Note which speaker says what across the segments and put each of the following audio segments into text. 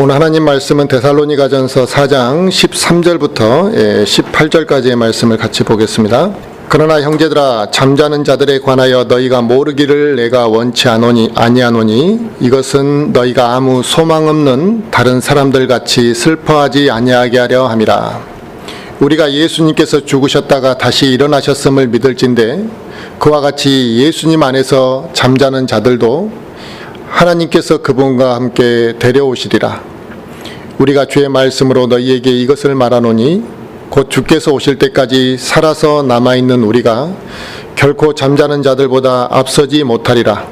Speaker 1: 오늘 하나님 말씀은 데살로니가전서 4장 13절부터 18절까지의 말씀을 같이 보겠습니다. 그러나 형제들아, 잠자는 자들에 관하여 너희가 모르기를 내가 원치 아니하노니 이것은 너희가 아무 소망 없는 다른 사람들 같이 슬퍼하지 아니하게 하려 함이라. 우리가 예수님께서 죽으셨다가 다시 일어나셨음을 믿을진대 그와 같이 예수님 안에서 잠자는 자들도 하나님께서 그분과 함께 데려오시리라. 우리가 주의 말씀으로 너희에게 이것을 말하노니 곧 주께서 오실 때까지 살아서 남아있는 우리가 결코 잠자는 자들보다 앞서지 못하리라.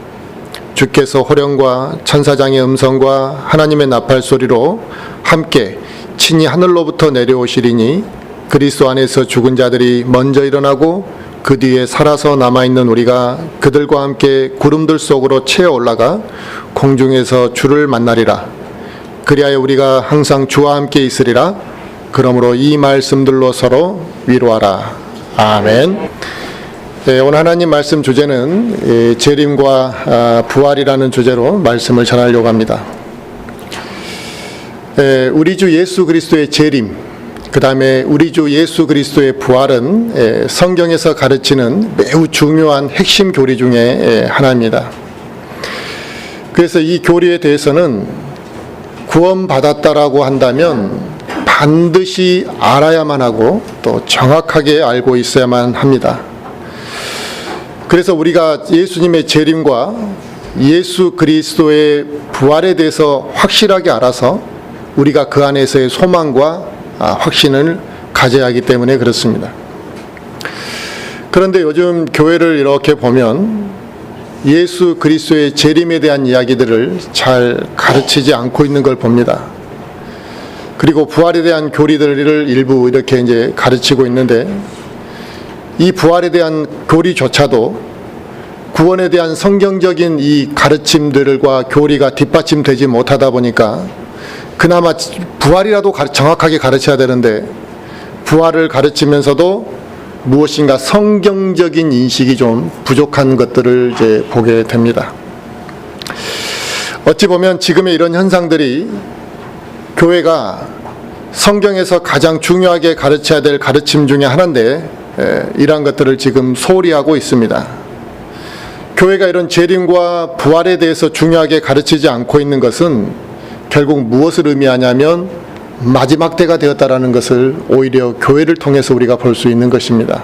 Speaker 1: 주께서 호령과 천사장의 음성과 하나님의 나팔 소리로 함께 친히 하늘로부터 내려오시리니 그리스도 안에서 죽은 자들이 먼저 일어나고 그 뒤에 살아서 남아있는 우리가 그들과 함께 구름들 속으로 채어 올라가 공중에서 주를 만나리라. 그리하여 우리가 항상 주와 함께 있으리라. 그러므로 이 말씀들로 서로 위로하라. 아멘. 오늘 하나님 말씀 주제는 재림과 부활이라는 주제로 말씀을 전하려고 합니다. 우리 주 예수 그리스도의 재림, 그 다음에 우리 주 예수 그리스도의 부활은 성경에서 가르치는 매우 중요한 핵심 교리 중에 하나입니다. 그래서 이 교리에 대해서는 구원받았다라고 한다면 반드시 알아야만 하고 또 정확하게 알고 있어야만 합니다. 그래서 우리가 예수님의 재림과 예수 그리스도의 부활에 대해서 확실하게 알아서 우리가 그 안에서의 소망과 확신을 가져야 하기 때문에 그렇습니다. 그런데 요즘 교회를 이렇게 보면 예수 그리스도의 재림에 대한 이야기들을 잘 가르치지 않고 있는 걸 봅니다. 그리고 부활에 대한 교리들을 일부 이렇게 이제 가르치고 있는데 이 부활에 대한 교리조차도 구원에 대한 성경적인 이 가르침들과 교리가 뒷받침되지 못하다 보니까 그나마 부활이라도 정확하게 가르쳐야 되는데 부활을 가르치면서도 무엇인가 성경적인 인식이 좀 부족한 것들을 이제 보게 됩니다. 어찌 보면 지금의 이런 현상들이 교회가 성경에서 가장 중요하게 가르쳐야 될 가르침 중에 하나인데 이러한 것들을 지금 소홀히 하고 있습니다. 교회가 이런 재림과 부활에 대해서 중요하게 가르치지 않고 있는 것은 결국 무엇을 의미하냐면 마지막 때가 되었다라는 것을 오히려 교회를 통해서 우리가 볼 수 있는 것입니다.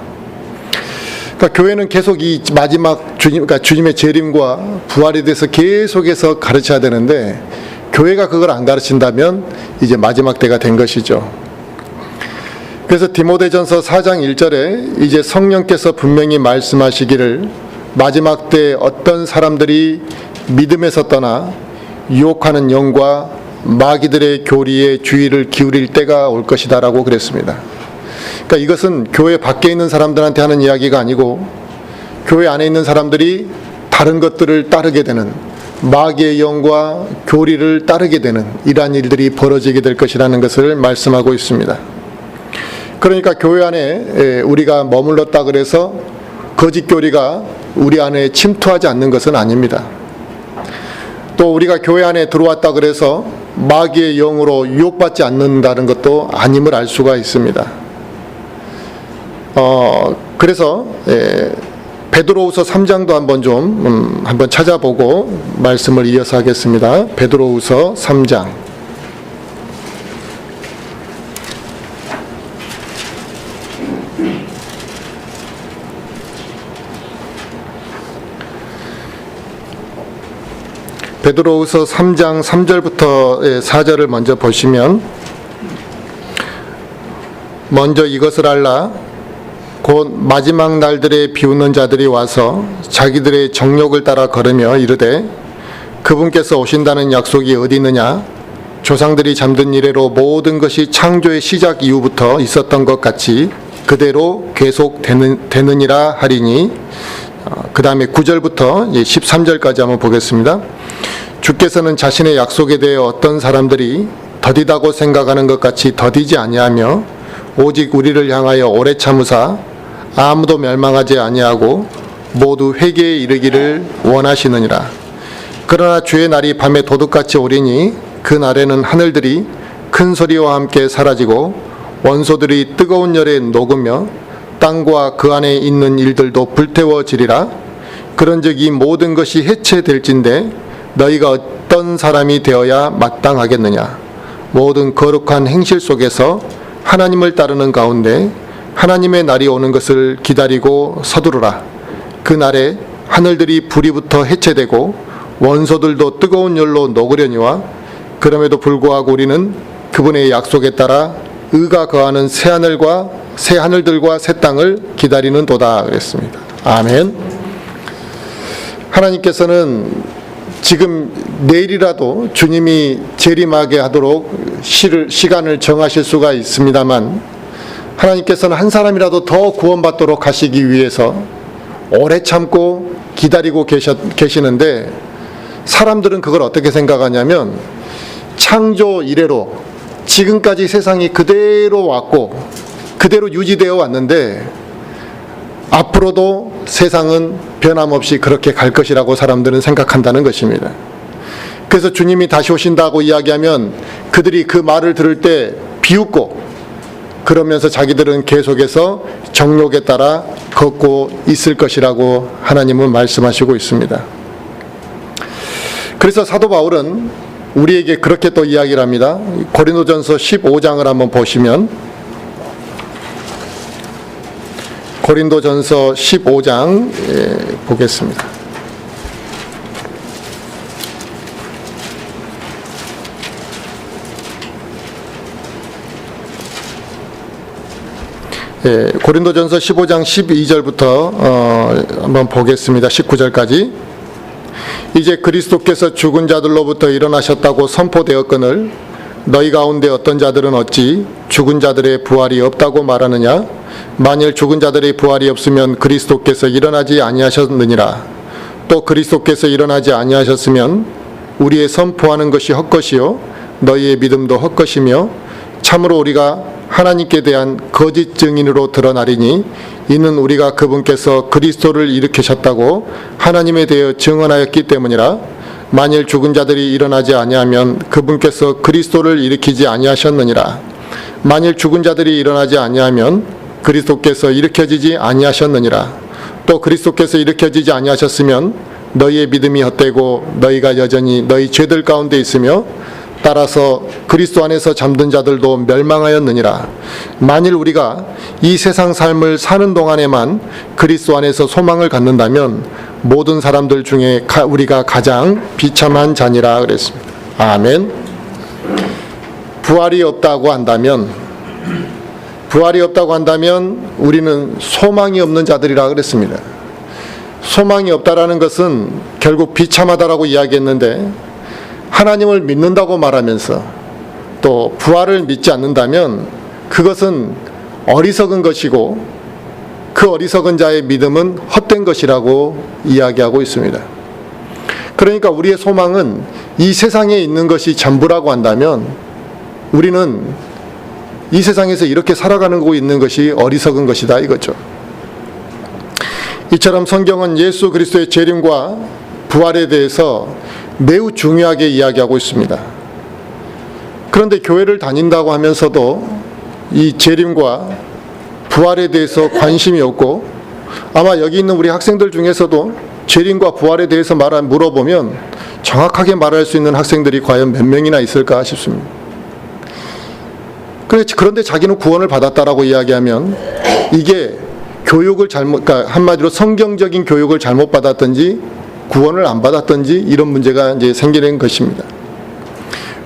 Speaker 1: 그러니까 교회는 계속 이 마지막 그러니까 주님의 재림과 부활에 대해서 계속해서 가르쳐야 되는데 교회가 그걸 안 가르친다면 이제 마지막 때가 된 것이죠. 그래서 디모데전서 4장 1절에 이제 성령께서 분명히 말씀하시기를 마지막 때 어떤 사람들이 믿음에서 떠나 유혹하는 영과 마귀들의 교리에 주의를 기울일 때가 올 것이다 라고 그랬습니다. 그러니까 이것은 교회 밖에 있는 사람들한테 하는 이야기가 아니고 교회 안에 있는 사람들이 다른 것들을 따르게 되는 마귀의 영과 교리를 따르게 되는 이러한 일들이 벌어지게 될 것이라는 것을 말씀하고 있습니다. 그러니까 교회 안에 우리가 머물렀다 그래서 거짓 교리가 우리 안에 침투하지 않는 것은 아닙니다. 또 우리가 교회 안에 들어왔다 그래서 마귀의 영으로 유혹받지 않는다는 것도 아님을 알 수가 있습니다. 그래서 베드로후서 3장도 한번 찾아보고 말씀을 이어서 하겠습니다. 베드로후서 3장. 베드로후서 3장 3절부터 4절을 먼저 보시면 먼저 이것을 알라. 곧 마지막 날들에 비웃는 자들이 와서 자기들의 정욕을 따라 걸으며 이르되 그분께서 오신다는 약속이 어디 있느냐. 조상들이 잠든 이래로 모든 것이 창조의 시작 이후부터 있었던 것 같이 그대로 계속 되느니라 하리니. 그 다음에 9절부터 13절까지 한번 보겠습니다. 주께서는 자신의 약속에 대해 어떤 사람들이 더디다고 생각하는 것 같이 더디지 아니하며 오직 우리를 향하여 오래 참으사 아무도 멸망하지 아니하고 모두 회개에 이르기를 원하시느니라. 그러나 주의 날이 밤에 도둑같이 오리니 그 날에는 하늘들이 큰 소리와 함께 사라지고 원소들이 뜨거운 열에 녹으며 땅과 그 안에 있는 일들도 불태워지리라. 그런즉 이 모든 것이 해체될진대 너희가 어떤 사람이 되어야 마땅하겠느냐. 모든 거룩한 행실 속에서 하나님을 따르는 가운데 하나님의 날이 오는 것을 기다리고 서두르라. 그 날에 하늘들이 불이부터 해체되고 원소들도 뜨거운 열로 녹으려니와 그럼에도 불구하고 우리는 그분의 약속에 따라 의가 거하는 새 하늘들과 새 땅을 기다리는도다 그랬습니다. 아멘. 하나님께서는 지금 내일이라도 주님이 재림하게 하도록 시간을 정하실 수가 있습니다만 하나님께서는 한 사람이라도 더 구원받도록 하시기 위해서 오래 참고 기다리고 계시는데 사람들은 그걸 어떻게 생각하냐면 창조 이래로 지금까지 세상이 그대로 왔고 그대로 유지되어 왔는데 앞으로도 세상은 변함없이 그렇게 갈 것이라고 사람들은 생각한다는 것입니다. 그래서 주님이 다시 오신다고 이야기하면 그들이 그 말을 들을 때 비웃고 그러면서 자기들은 계속해서 정욕에 따라 걷고 있을 것이라고 하나님은 말씀하시고 있습니다. 그래서 사도 바울은 우리에게 그렇게 또 이야기를 합니다. 고린도전서 15장을 한번 보시면 고린도전서 15장 보겠습니다. 고린도전서 15장 12절부터 한번 보겠습니다. 19절까지. 이제 그리스도께서 죽은 자들로부터 일어나셨다고 선포되었거늘 너희 가운데 어떤 자들은 어찌 죽은 자들의 부활이 없다고 말하느냐. 만일 죽은 자들의 부활이 없으면 그리스도께서 일어나지 아니하셨느니라. 또 그리스도께서 일어나지 아니하셨으면 우리의 선포하는 것이 헛것이요 너희의 믿음도 헛것이며 참으로 우리가 하나님께 대한 거짓 증인으로 드러나리니 이는 우리가 그분께서 그리스도를 일으키셨다고 하나님에 대해 증언하였기 때문이라. 만일 죽은 자들이 일어나지 아니하면 그분께서 그리스도를 일으키지 아니하셨느니라. 만일 죽은 자들이 일어나지 아니하면 그리스도께서 일으켜지지 아니하셨느니라. 또 그리스도께서 일으켜지지 아니하셨으면 너희의 믿음이 헛되고 너희가 여전히 너희 죄들 가운데 있으며 따라서 그리스도 안에서 잠든 자들도 멸망하였느니라. 만일 우리가 이 세상 삶을 사는 동안에만 그리스도 안에서 소망을 갖는다면 모든 사람들 중에 우리가 가장 비참한 자니라 그랬습니다. 아멘. 부활이 없다고 한다면 우리는 소망이 없는 자들이라 그랬습니다. 소망이 없다라는 것은 결국 비참하다라고 이야기했는데 하나님을 믿는다고 말하면서 또 부활을 믿지 않는다면 그것은 어리석은 것이고 그 어리석은 자의 믿음은 헛된 것이라고 이야기하고 있습니다. 그러니까 우리의 소망은 이 세상에 있는 것이 전부라고 한다면 우리는 이 세상에서 이렇게 살아가고 있는 것이 어리석은 것이다 이거죠. 이처럼 성경은 예수 그리스도의 재림과 부활에 대해서 매우 중요하게 이야기하고 있습니다. 그런데 교회를 다닌다고 하면서도 이 재림과 부활에 대해서 관심이 없고 아마 여기 있는 우리 학생들 중에서도 재림과 부활에 대해서 물어보면 정확하게 말할 수 있는 학생들이 과연 몇 명이나 있을까 싶습니다. 그런데 자기는 구원을 받았다라고 이야기하면 이게 교육을 그러니까 한마디로 성경적인 교육을 잘못 받았든지 구원을 안 받았든지 이런 문제가 이제 생기는 것입니다.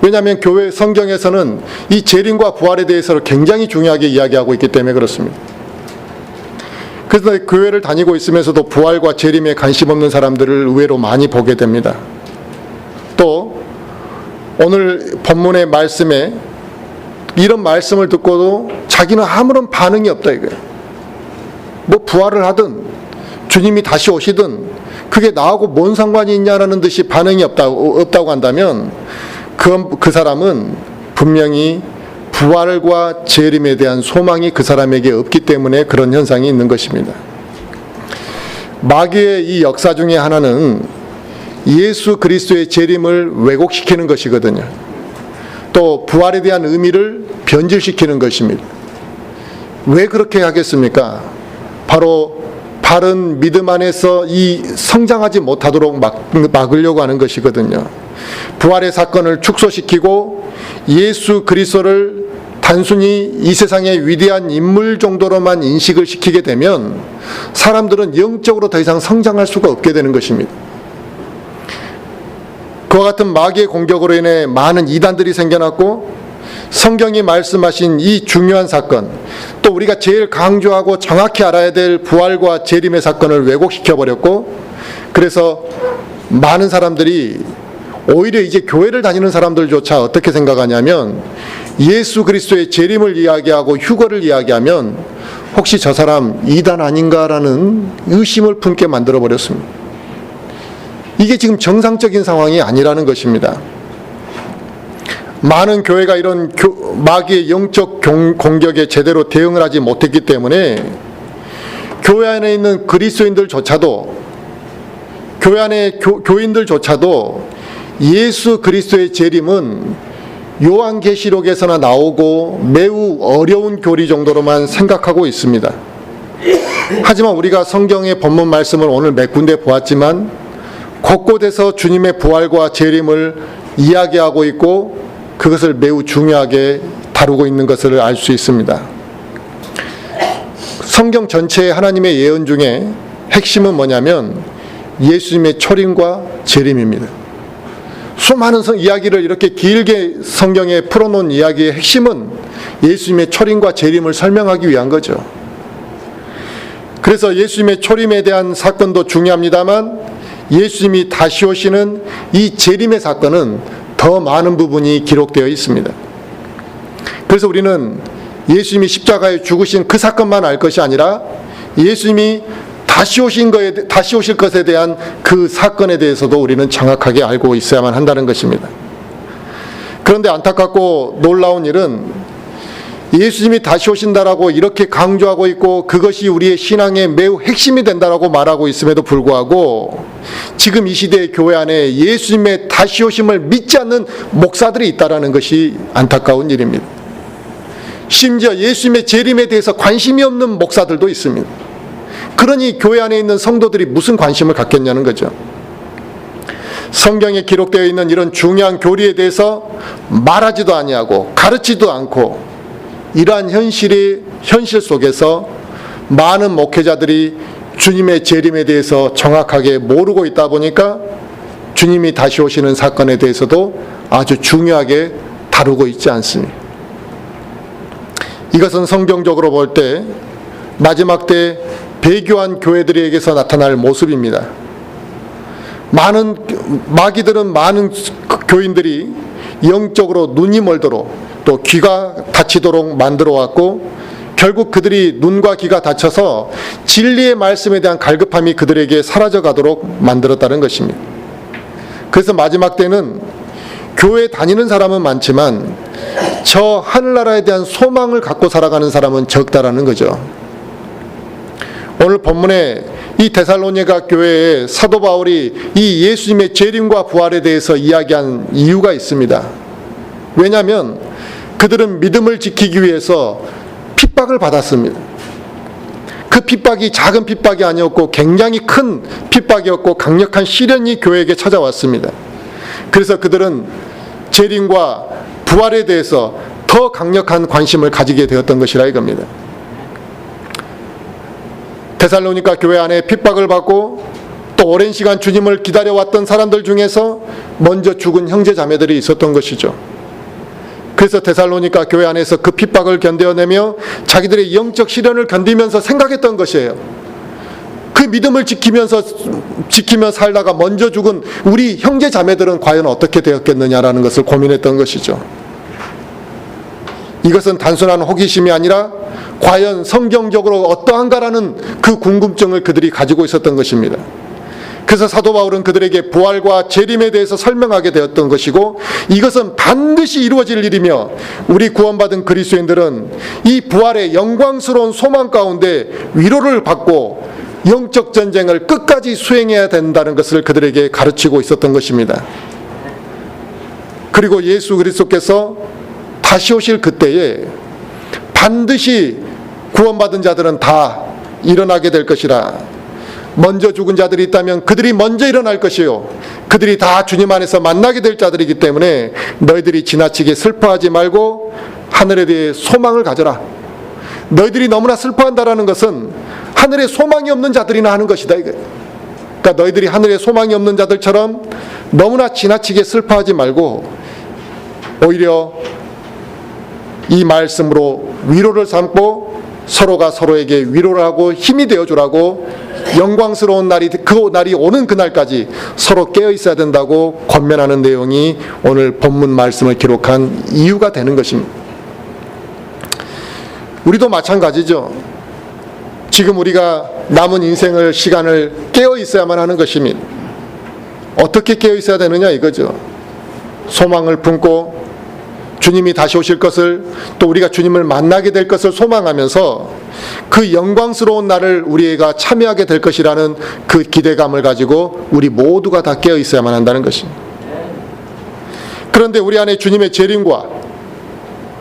Speaker 1: 왜냐하면 교회 성경에서는 이 재림과 부활에 대해서 굉장히 중요하게 이야기하고 있기 때문에 그렇습니다. 그래서 교회를 다니고 있으면서도 부활과 재림에 관심 없는 사람들을 의외로 많이 보게 됩니다. 또 오늘 본문의 말씀에 이런 말씀을 듣고도 자기는 아무런 반응이 없다 이거예요. 뭐 부활을 하든 주님이 다시 오시든 그게 나하고 뭔 상관이 있냐라는 듯이 반응이 없다고 한다면 그 사람은 분명히 부활과 재림에 대한 소망이 그 사람에게 없기 때문에 그런 현상이 있는 것입니다. 마귀의 이 역사 중에 하나는 예수 그리스도의 재림을 왜곡시키는 것이거든요. 또 부활에 대한 의미를 변질시키는 것입니다. 왜 그렇게 하겠습니까? 바로 바른 믿음 안에서 이 성장하지 못하도록 막으려고 하는 것이거든요. 부활의 사건을 축소시키고 예수 그리스도를 단순히 이 세상의 위대한 인물 정도로만 인식을 시키게 되면 사람들은 영적으로 더 이상 성장할 수가 없게 되는 것입니다. 그와 같은 마귀의 공격으로 인해 많은 이단들이 생겨났고, 성경이 말씀하신 이 중요한 사건, 또 우리가 제일 강조하고 정확히 알아야 될 부활과 재림의 사건을 왜곡시켜버렸고, 그래서 많은 사람들이 오히려 이제 교회를 다니는 사람들조차 어떻게 생각하냐면, 예수 그리스도의 재림을 이야기하고 휴거를 이야기하면 혹시 저 사람 이단 아닌가라는 의심을 품게 만들어버렸습니다. 이게 지금 정상적인 상황이 아니라는 것입니다. 많은 교회가 이런 마귀의 영적 공격에 제대로 대응을 하지 못했기 때문에 교회 안에 있는 그리스도인들조차도, 교회 안에 교인들조차도 예수 그리스도의 재림은 요한계시록에서나 나오고 매우 어려운 교리 정도로만 생각하고 있습니다. 하지만 우리가 성경의 본문 말씀을 오늘 몇 군데 보았지만 곳곳에서 주님의 부활과 재림을 이야기하고 있고 그것을 매우 중요하게 다루고 있는 것을 알 수 있습니다. 성경 전체의 하나님의 예언 중에 핵심은 뭐냐면 예수님의 초림과 재림입니다. 수많은 이야기를 이렇게 길게 성경에 풀어놓은 이야기의 핵심은 예수님의 초림과 재림을 설명하기 위한 거죠. 그래서 예수님의 초림에 대한 사건도 중요합니다만 예수님이 다시 오시는 이 재림의 사건은 더 많은 부분이 기록되어 있습니다. 그래서 우리는 예수님이 십자가에 죽으신 그 사건만 알 것이 아니라 예수님이 다시 오실 것에 대한 그 사건에 대해서도 우리는 정확하게 알고 있어야만 한다는 것입니다. 그런데 안타깝고 놀라운 일은 예수님이 다시 오신다라고 이렇게 강조하고 있고 그것이 우리의 신앙의 매우 핵심이 된다라고 말하고 있음에도 불구하고 지금 이 시대의 교회 안에 예수님의 다시 오심을 믿지 않는 목사들이 있다라는 것이 안타까운 일입니다. 심지어 예수님의 재림에 대해서 관심이 없는 목사들도 있습니다. 그러니 교회 안에 있는 성도들이 무슨 관심을 갖겠냐는 거죠. 성경에 기록되어 있는 이런 중요한 교리에 대해서 말하지도 아니하고 가르치지도 않고 이러한 현실 속에서 많은 목회자들이 주님의 재림에 대해서 정확하게 모르고 있다 보니까 주님이 다시 오시는 사건에 대해서도 아주 중요하게 다루고 있지 않습니다. 이것은 성경적으로 볼 때 마지막 때 배교한 교회들에게서 나타날 모습입니다. 마귀들은 많은 교인들이 영적으로 눈이 멀도록 또 귀가 다치도록 만들어 왔고 결국 그들이 눈과 귀가 다쳐서 진리의 말씀에 대한 갈급함이 그들에게 사라져 가도록 만들었다는 것입니다. 그래서 마지막 때는 교회 다니는 사람은 많지만 저 하늘나라에 대한 소망을 갖고 살아가는 사람은 적다라는 거죠. 오늘 본문에 이 데살로니가 교회에 사도 바울이 이 예수님의 재림과 부활에 대해서 이야기한 이유가 있습니다. 왜냐하면 그들은 믿음을 지키기 위해서 핍박을 받았습니다. 그 핍박이 작은 핍박이 아니었고 굉장히 큰 핍박이었고 강력한 시련이 교회에게 찾아왔습니다. 그래서 그들은 재림과 부활에 대해서 더 강력한 관심을 가지게 되었던 것이라 이겁니다. 데살로니가 교회 안에 핍박을 받고 또 오랜 시간 주님을 기다려왔던 사람들 중에서 먼저 죽은 형제 자매들이 있었던 것이죠. 그래서 데살로니가 교회 안에서 그 핍박을 견뎌내며 자기들의 영적 시련을 견디면서 생각했던 것이에요. 그 믿음을 지키며 살다가 먼저 죽은 우리 형제 자매들은 과연 어떻게 되었겠느냐라는 것을 고민했던 것이죠. 이것은 단순한 호기심이 아니라 과연 성경적으로 어떠한가라는 그 궁금증을 그들이 가지고 있었던 것입니다. 그래서 사도 바울은 그들에게 부활과 재림에 대해서 설명하게 되었던 것이고 이것은 반드시 이루어질 일이며 우리 구원받은 그리스도인들은 이 부활의 영광스러운 소망 가운데 위로를 받고 영적 전쟁을 끝까지 수행해야 된다는 것을 그들에게 가르치고 있었던 것입니다. 그리고 예수 그리스도께서 다시 오실 그때에 반드시 구원받은 자들은 다 일어나게 될 것이라. 먼저 죽은 자들이 있다면 그들이 먼저 일어날 것이요, 그들이 다 주님 안에서 만나게 될 자들이기 때문에 너희들이 지나치게 슬퍼하지 말고 하늘에 대해 소망을 가져라. 너희들이 너무나 슬퍼한다라는 것은 하늘에 소망이 없는 자들이나 하는 것이다. 그러니까 너희들이 하늘에 소망이 없는 자들처럼 너무나 지나치게 슬퍼하지 말고 오히려 이 말씀으로 위로를 삼고 서로가 서로에게 위로를 하고 힘이 되어주라고, 영광스러운 날이 그 날이 오는 그날까지 서로 깨어 있어야 된다고 권면하는 내용이 오늘 본문 말씀을 기록한 이유가 되는 것입니다. 우리도 마찬가지죠. 지금 우리가 남은 인생을 시간을 깨어 있어야만 하는 것입니다. 어떻게 깨어 있어야 되느냐 이거죠. 소망을 품고 주님이 다시 오실 것을, 또 우리가 주님을 만나게 될 것을 소망하면서 그 영광스러운 날을 우리가 참여하게 될 것이라는 그 기대감을 가지고 우리 모두가 다 깨어 있어야만 한다는 것입니다. 그런데 우리 안에 주님의 재림과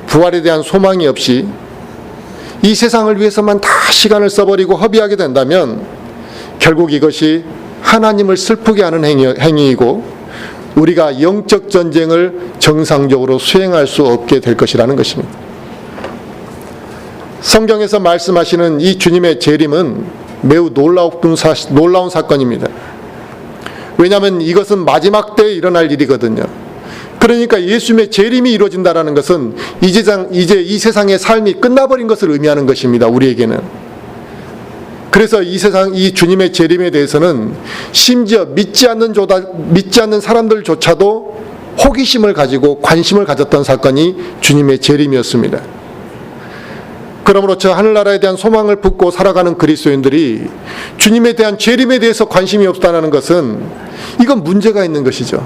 Speaker 1: 부활에 대한 소망이 없이 이 세상을 위해서만 다 시간을 써버리고 허비하게 된다면 결국 이것이 하나님을 슬프게 하는 행위이고 우리가 영적 전쟁을 정상적으로 수행할 수 없게 될 것이라는 것입니다. 성경에서 말씀하시는 이 주님의 재림은 매우 놀라운 사건입니다. 왜냐하면 이것은 마지막 때에 일어날 일이거든요. 그러니까 예수님의 재림이 이루어진다는 것은 이제 이 세상의 삶이 끝나버린 것을 의미하는 것입니다. 우리에게는. 그래서 이 주님의 재림에 대해서는 심지어 믿지 않는 사람들조차도 호기심을 가지고 관심을 가졌던 사건이 주님의 재림이었습니다. 그러므로 저 하늘나라에 대한 소망을 품고 살아가는 그리스도인들이 주님에 대한 재림에 대해서 관심이 없다는 것은 이건 문제가 있는 것이죠.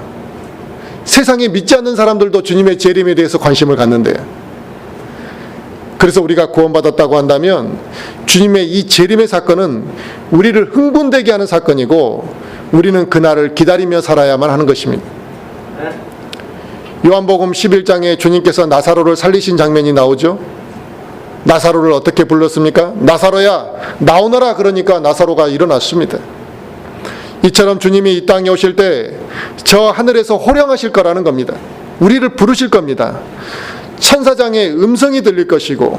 Speaker 1: 세상에 믿지 않는 사람들도 주님의 재림에 대해서 관심을 갖는데요. 그래서 우리가 구원받았다고 한다면 주님의 이 재림의 사건은 우리를 흥분되게 하는 사건이고 우리는 그날을 기다리며 살아야만 하는 것입니다. 요한복음 11장에 주님께서 나사로를 살리신 장면이 나오죠. 나사로를 어떻게 불렀습니까? 나사로야 나오너라. 그러니까 나사로가 일어났습니다. 이처럼 주님이 이 땅에 오실 때 저 하늘에서 호령하실 거라는 겁니다. 우리를 부르실 겁니다. 천사장의 음성이 들릴 것이고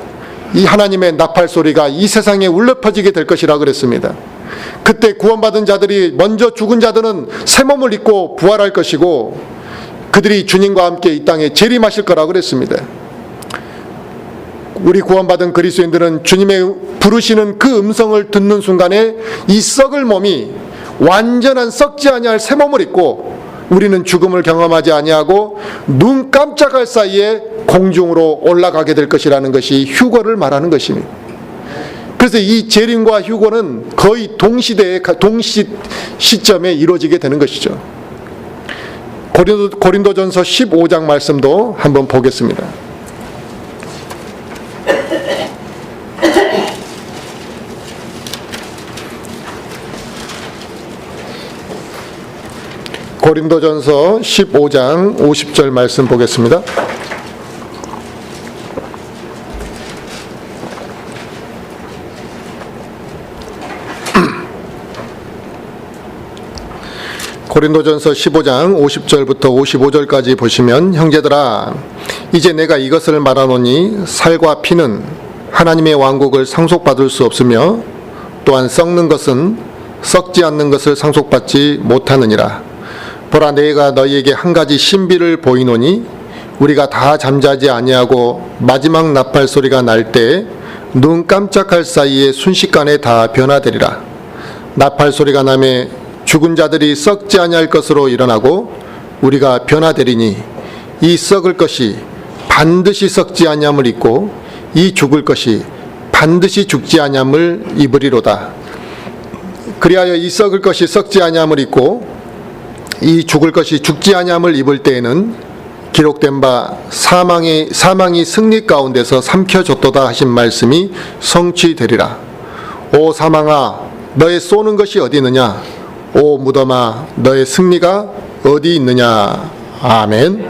Speaker 1: 이 하나님의 나팔 소리가 이 세상에 울려 퍼지게 될 것이라 그랬습니다. 그때 구원받은 자들이, 먼저 죽은 자들은 새 몸을 입고 부활할 것이고 그들이 주님과 함께 이 땅에 재림하실 거라 그랬습니다. 우리 구원받은 그리스도인들은 주님의 부르시는 그 음성을 듣는 순간에 이 썩을 몸이 완전한 썩지 아니할 새 몸을 입고 우리는 죽음을 경험하지 아니하고 눈 깜짝할 사이에 공중으로 올라가게 될 것이라는 것이 휴거를 말하는 것입니다. 그래서 이 재림과 휴거는 거의 동시 시점에 이루어지게 되는 것이죠. 고린도전서 15장 말씀도 한번 보겠습니다. 고린도전서 15장 50절 말씀 보겠습니다. 고린도전서 15장 50절부터 55절까지 보시면, 형제들아 이제 내가 이것을 말하노니 살과 피는 하나님의 왕국을 상속받을 수 없으며 또한 썩는 것은 썩지 않는 것을 상속받지 못하느니라. 보라, 내가 너희에게 한 가지 신비를 보이노니 우리가 다 잠자지 아니하고 마지막 나팔 소리가 날 때 눈 깜짝할 사이에 순식간에 다 변화되리라. 나팔 소리가 나매 죽은 자들이 썩지 아니할 것으로 일어나고 우리가 변화되리니 이 썩을 것이 반드시 썩지 아니함을 입고 이 죽을 것이 반드시 죽지 아니함을 입으리로다. 그리하여 이 썩을 것이 썩지 아니함을 입고 이 죽을 것이 죽지 아니함을 입을 때에는 기록된 바 사망이 승리 가운데서 삼켜졌도다 하신 말씀이 성취되리라. 오 사망아, 너의 쏘는 것이 어디 있느냐? 오 무덤아, 너의 승리가 어디 있느냐? 아멘.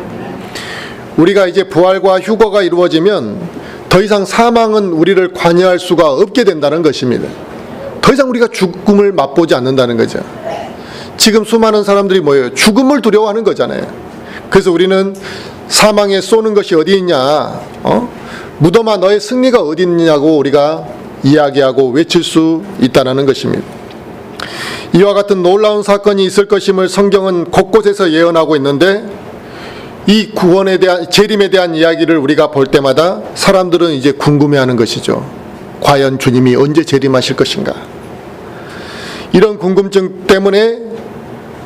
Speaker 1: 우리가 이제 부활과 휴거가 이루어지면 더 이상 사망은 우리를 관여할 수가 없게 된다는 것입니다. 더 이상 우리가 죽음을 맛보지 않는다는 거죠. 지금 수많은 사람들이 뭐예요? 죽음을 두려워하는 거잖아요. 그래서 우리는 사망에 쏘는 것이 어디 있냐? 무덤아 너의 승리가 어디 있냐고 우리가 이야기하고 외칠 수 있다는 것입니다. 이와 같은 놀라운 사건이 있을 것임을 성경은 곳곳에서 예언하고 있는데, 이 구원에 대한, 재림에 대한 이야기를 우리가 볼 때마다 사람들은 이제 궁금해하는 것이죠. 과연 주님이 언제 재림하실 것인가? 이런 궁금증 때문에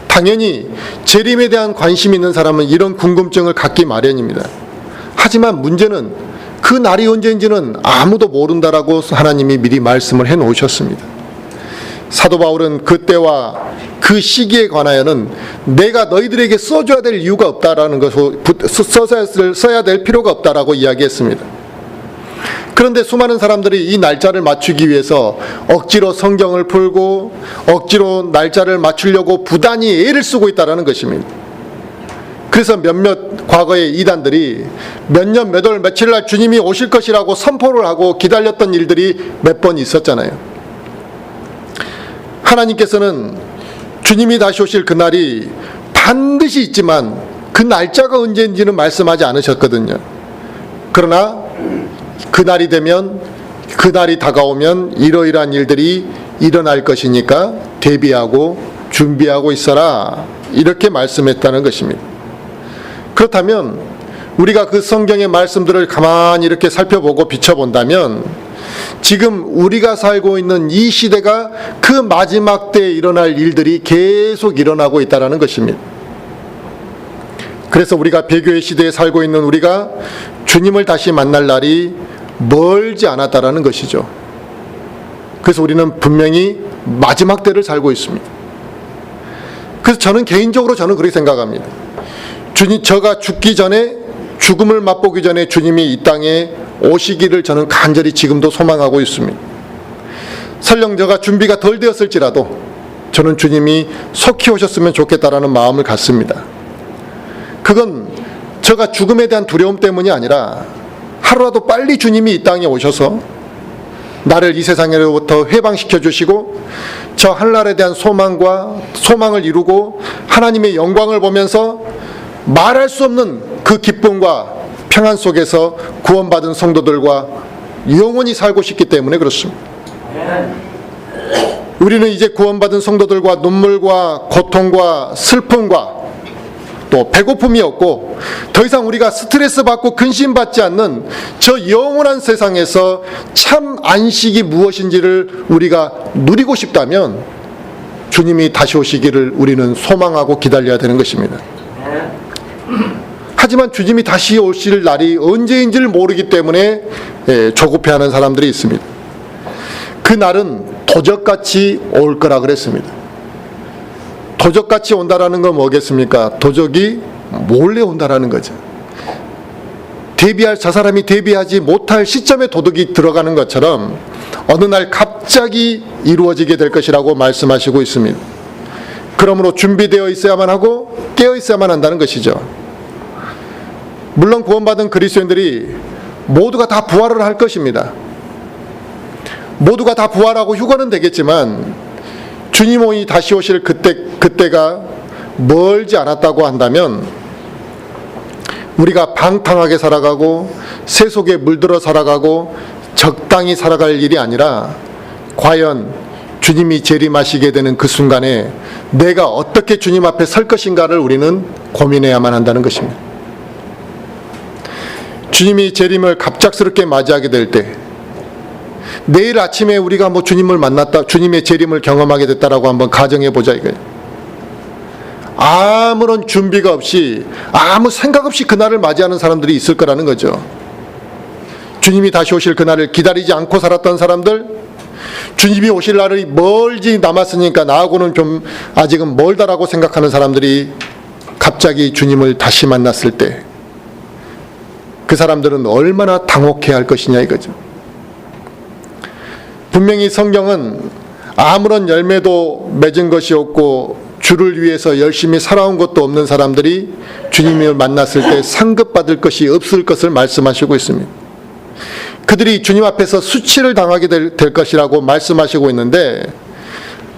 Speaker 1: 당연히 재림에 대한 관심이 있는 사람은 이런 궁금증을 갖기 마련입니다. 하지만 문제는 그 날이 언제인지는 아무도 모른다라고 하나님이 미리 말씀을 해놓으셨습니다. 사도 바울은 그때와 그 시기에 관하여는 내가 너희들에게 써줘야 될 이유가 없다라는 것을 써야 될 필요가 없다라고 이야기했습니다. 그런데 수많은 사람들이 이 날짜를 맞추기 위해서 억지로 성경을 풀고 억지로 날짜를 맞추려고 부단히 애를 쓰고 있다는 것입니다. 그래서 몇몇 과거의 이단들이 몇 년 몇 월 며칠 날 주님이 오실 것이라고 선포를 하고 기다렸던 일들이 몇 번 있었잖아요. 하나님께서는 주님이 다시 오실 그날이 반드시 있지만 그 날짜가 언제인지는 말씀하지 않으셨거든요. 그러나 그날이 되면, 그날이 다가오면 이러이러한 일들이 일어날 것이니까 대비하고 준비하고 있어라, 이렇게 말씀했다는 것입니다. 그렇다면 우리가 그 성경의 말씀들을 가만히 이렇게 살펴보고 비춰본다면 지금 우리가 살고 있는 이 시대가 그 마지막 때에 일어날 일들이 계속 일어나고 있다는 것입니다. 그래서 우리가 배교의 시대에 살고 있는 우리가 주님을 다시 만날 날이 멀지 않았다는 것이죠. 그래서 우리는 분명히 마지막 때를 살고 있습니다. 그래서 저는 개인적으로 그렇게 생각합니다. 저가 죽기 전에, 죽음을 맛보기 전에 주님이 이 땅에 오시기를 저는 간절히 지금도 소망하고 있습니다. 설령 제가 준비가 덜 되었을지라도 저는 주님이 속히 오셨으면 좋겠다라는 마음을 갖습니다. 그건 제가 죽음에 대한 두려움 때문이 아니라 하루라도 빨리 주님이 이 땅에 오셔서 나를 이 세상으로부터 해방시켜 주시고 저 하늘나라에 대한 소망을 이루고 하나님의 영광을 보면서 말할 수 없는 그 기쁨과 평안 속에서 구원받은 성도들과 영원히 살고 싶기 때문에 그렇습니다. 우리는 이제 구원받은 성도들과 눈물과 고통과 슬픔과 또 배고픔이 없고 더 이상 우리가 스트레스 받고 근심받지 않는 저 영원한 세상에서 참 안식이 무엇인지를 우리가 누리고 싶다면 주님이 다시 오시기를 우리는 소망하고 기다려야 되는 것입니다. 하지만 주님이 다시 오실 날이 언제인지를 모르기 때문에 조급해하는 사람들이 있습니다. 그 날은 도적같이 올 거라 그랬습니다. 도적같이 온다라는 건 뭐겠습니까? 도적이 몰래 온다라는 거죠. 저 사람이 대비하지 못할 시점에 도둑이 들어가는 것처럼 어느 날 갑자기 이루어지게 될 것이라고 말씀하시고 있습니다. 그러므로 준비되어 있어야만 하고 깨어 있어야만 한다는 것이죠. 물론 구원받은 그리스도인들이 모두가 다 부활을 할 것입니다. 모두가 다 부활하고 휴거는 되겠지만 주님이 다시 오실 그때가 멀지 않았다고 한다면 우리가 방탕하게 살아가고 세속에 물들어 살아가고 적당히 살아갈 일이 아니라 과연 주님이 재림하시게 되는 그 순간에 내가 어떻게 주님 앞에 설 것인가를 우리는 고민해야만 한다는 것입니다. 주님이 재림을 갑작스럽게 맞이하게 될 때 내일 아침에 우리가 주님을 만났다, 주님의 재림을 경험하게 됐다라고 한번 가정해 보자 이거예요. 아무런 준비가 없이 아무 생각 없이 그날을 맞이하는 사람들이 있을 거라는 거죠. 주님이 다시 오실 그날을 기다리지 않고 살았던 사람들, 주님이 오실 날이 멀지 남았으니까 나하고는 좀 아직은 멀다라고 생각하는 사람들이 갑자기 주님을 다시 만났을 때 그 사람들은 얼마나 당혹해야 할 것이냐 이거죠. 분명히 성경은 아무런 열매도 맺은 것이 없고 주를 위해서 열심히 살아온 것도 없는 사람들이 주님을 만났을 때 상급받을 것이 없을 것을 말씀하시고 있습니다. 그들이 주님 앞에서 수치를 당하게 될 것이라고 말씀하시고 있는데,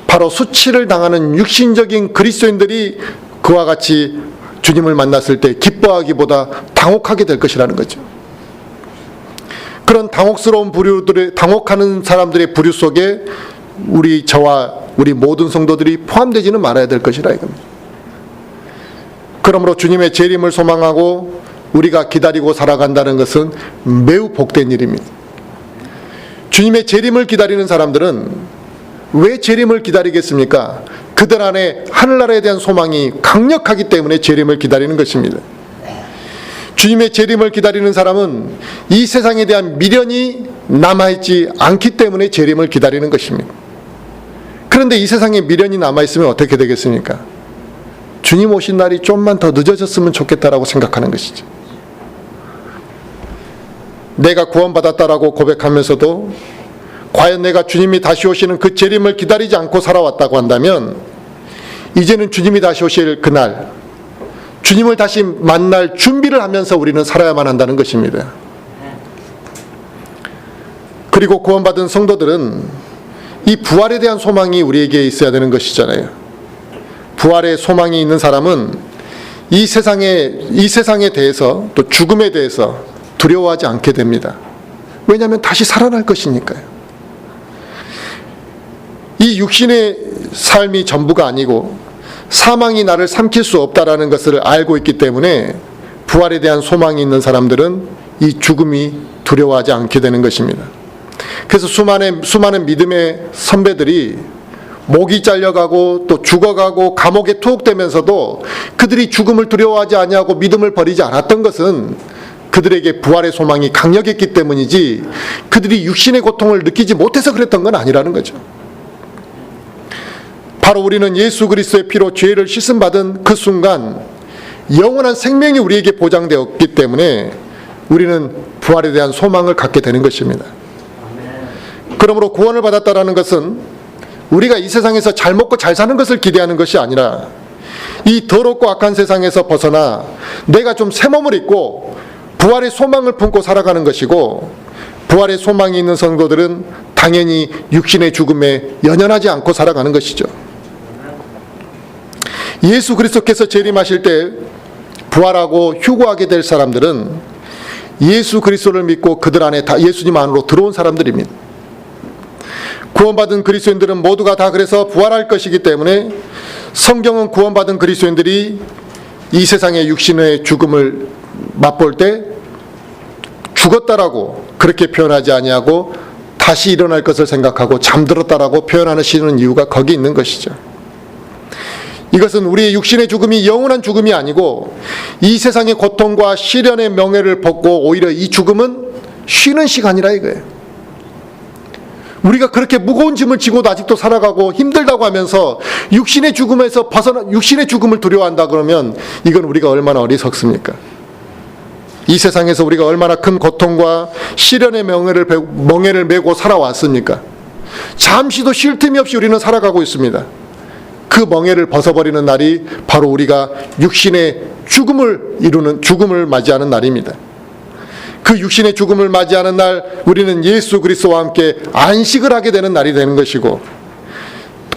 Speaker 1: 바로 수치를 당하는 육신적인 그리스도인들이 그와 같이 주님을 만났을 때 기뻐하기보다 당혹하게 될 것이라는 거죠. 그런 당혹하는 사람들의 부류 속에 저와 우리 모든 성도들이 포함되지는 말아야 될 것이라 이겁니다. 그러므로 주님의 재림을 소망하고 우리가 기다리고 살아간다는 것은 매우 복된 일입니다. 주님의 재림을 기다리는 사람들은 왜 재림을 기다리겠습니까? 그들 안에 하늘나라에 대한 소망이 강력하기 때문에 재림을 기다리는 것입니다. 주님의 재림을 기다리는 사람은 이 세상에 대한 미련이 남아있지 않기 때문에 재림을 기다리는 것입니다. 그런데 이 세상에 미련이 남아있으면 어떻게 되겠습니까? 주님 오신 날이 좀만 더 늦어졌으면 좋겠다라고 생각하는 것이죠. 내가 구원받았다라고 고백하면서도 과연 내가 주님이 다시 오시는 그 재림을 기다리지 않고 살아왔다고 한다면, 이제는 주님이 다시 오실 그날, 주님을 다시 만날 준비를 하면서 우리는 살아야만 한다는 것입니다. 그리고 구원받은 성도들은 이 부활에 대한 소망이 우리에게 있어야 되는 것이잖아요. 부활의 소망이 있는 사람은 이 세상에 대해서, 또 죽음에 대해서 두려워하지 않게 됩니다. 왜냐하면 다시 살아날 것이니까요. 이 육신의 삶이 전부가 아니고 사망이 나를 삼킬 수 없다라는 것을 알고 있기 때문에 부활에 대한 소망이 있는 사람들은 이 죽음이 두려워하지 않게 되는 것입니다. 그래서 수많은 믿음의 선배들이 목이 잘려가고 또 죽어가고 감옥에 투옥되면서도 그들이 죽음을 두려워하지 아니하고 믿음을 버리지 않았던 것은 그들에게 부활의 소망이 강력했기 때문이지, 그들이 육신의 고통을 느끼지 못해서 그랬던 건 아니라는 거죠. 바로 우리는 예수 그리스도의 피로 죄를 씻음받은 그 순간 영원한 생명이 우리에게 보장되었기 때문에 우리는 부활에 대한 소망을 갖게 되는 것입니다. 그러므로 구원을 받았다라는 것은 우리가 이 세상에서 잘 먹고 잘 사는 것을 기대하는 것이 아니라, 이 더럽고 악한 세상에서 벗어나 내가 좀 새 몸을 입고 부활의 소망을 품고 살아가는 것이고, 부활의 소망이 있는 성도들은 당연히 육신의 죽음에 연연하지 않고 살아가는 것이죠. 예수 그리스도께서 재림하실 때 부활하고 휴거하게 될 사람들은 예수 그리스도를 믿고 그들 안에 다 예수님 안으로 들어온 사람들입니다. 구원받은 그리스도인들은 모두가 다 그래서 부활할 것이기 때문에 성경은 구원받은 그리스도인들이 이 세상의 육신의 죽음을 맛볼 때 죽었다라고 그렇게 표현하지 아니하고 다시 일어날 것을 생각하고 잠들었다라고 표현하시는 이유가 거기 있는 것이죠. 이것은 우리의 육신의 죽음이 영원한 죽음이 아니고 이 세상의 고통과 시련의 명예를 벗고 오히려 이 죽음은 쉬는 시간이라 이거예요. 우리가 그렇게 무거운 짐을 지고도 아직도 살아가고 힘들다고 하면서 육신의 죽음에서 육신의 죽음을 두려워한다 그러면 이건 우리가 얼마나 어리석습니까? 이 세상에서 우리가 얼마나 큰 고통과 시련의 멍에를 메고 살아왔습니까? 잠시도 쉴 틈이 없이 우리는 살아가고 있습니다. 그 멍에를 벗어버리는 날이 바로 우리가 육신의 죽음을 맞이하는 날입니다. 그 육신의 죽음을 맞이하는 날 우리는 예수 그리스도와 함께 안식을 하게 되는 날이 되는 것이고,